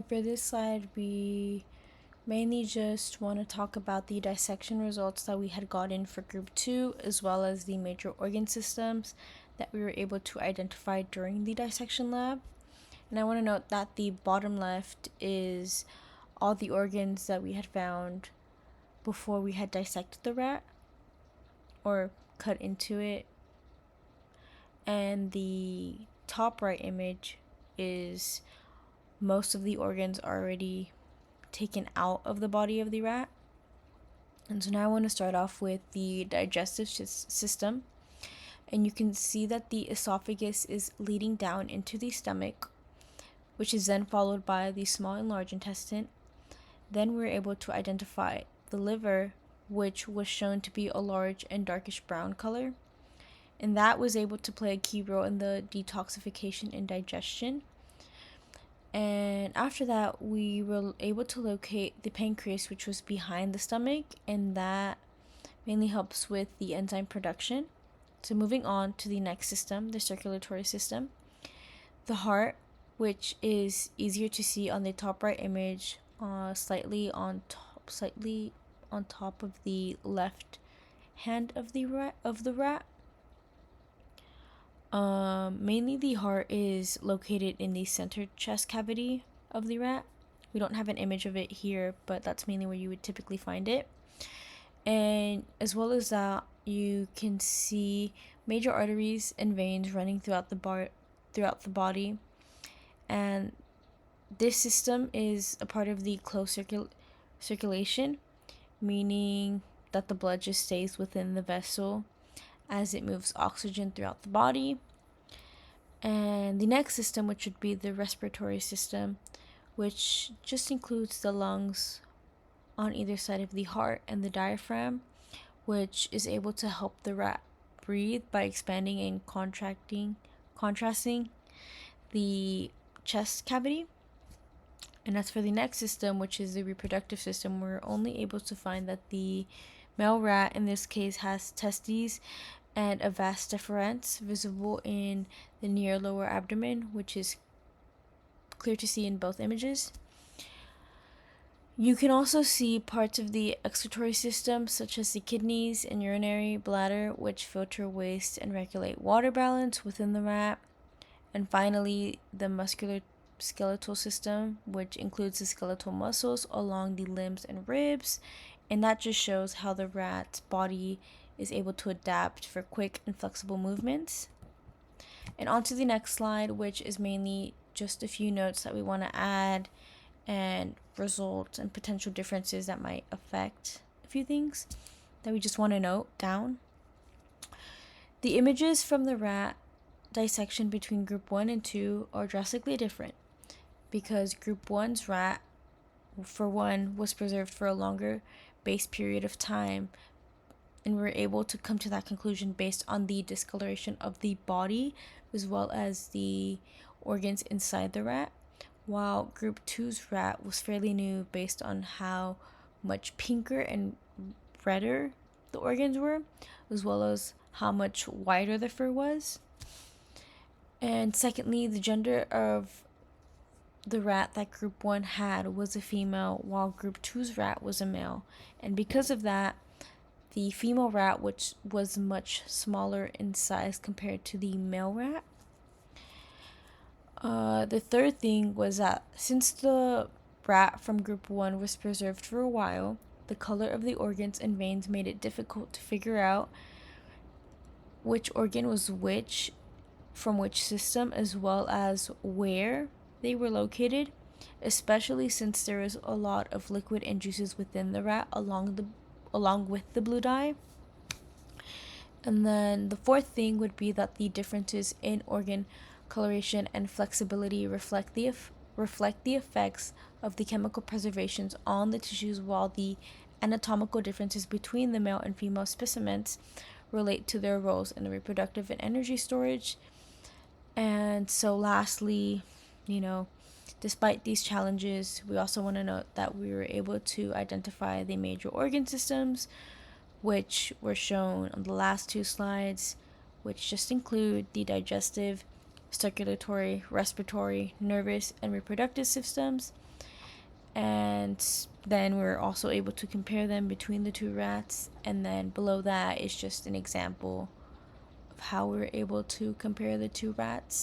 for this slide, we mainly just want to talk about the dissection results that we had gotten for group 2, as well as the major organ systems that we were able to identify during the dissection lab. And I want to note that the bottom left is all the organs that we had found before we had dissected the rat or cut into it. And the top right image is most of the organs already taken out of the body of the rat. And so now I want to start off with the digestive system. And you can see that the esophagus is leading down into the stomach, which is then followed by the small and large intestine. Then we're able to identify the liver, which was shown to be a large and darkish brown color. And that was able to play a key role in the detoxification and digestion. And after that, we were able to locate the pancreas, which was behind the stomach, and that mainly helps with the enzyme production. So moving on to the next system, the circulatory system. The heart, which is easier to see on the top right image, slightly on top of the left hand of the rat. Mainly the heart is located in the center chest cavity of the rat. We don't have an image of it here, but that's mainly where you would typically find it. And as well as that, you can see major arteries and veins running throughout the body. And this system is a part of the closed circulation, meaning that the blood just stays within the vessel as it moves oxygen throughout the body. And the next system, which would be the respiratory system, which just includes the lungs on either side of the heart and the diaphragm, which is able to help the rat breathe by expanding and contrasting the chest cavity. And as for the next system, which is the reproductive system, we're only able to find that the male rat in this case has testes and a vas deferens visible in the near lower abdomen, which is clear to see in both images. You can also see parts of the excretory system, such as the kidneys and urinary bladder, which filter waste and regulate water balance within the rat. And finally, the musculoskeletal system, which includes the skeletal muscles along the limbs and ribs. And that just shows how the rat's body is able to adapt for quick and flexible movements. And on to the next slide, which is mainly just a few notes that we want to add and results and potential differences that might affect a few things that we just want to note down. The images from the rat dissection between group 1 and 2 are drastically different because group 1's rat, for one, was preserved for a longer base period of time, and we're able to come to that conclusion based on the discoloration of the body as well as the organs inside the rat, while group 2's rat was fairly new based on how much pinker and redder the organs were, as well as how much wider the fur was. And secondly, the gender of the rat that group 1 had was a female, while group 2's rat was a male. And because of that, the female rat, which was much smaller in size compared to the male rat. The third thing was that since the rat from group 1 was preserved for a while, the color of the organs and veins made it difficult to figure out which organ was which from which system, as well as where they were located, especially since there is a lot of liquid and juices within the rat along with the blue dye. And then the fourth thing would be that the differences in organ coloration and flexibility reflect the effects of the chemical preservations on the tissues, while the anatomical differences between the male and female specimens relate to their roles in the reproductive and energy storage. And so lastly, despite these challenges, we also want to note that we were able to identify the major organ systems, which were shown on the last two slides, which just include the digestive, circulatory, respiratory, nervous, and reproductive systems. And then we're also able to compare them between the two rats, and then below that is just an example of how we're able to compare the two rats.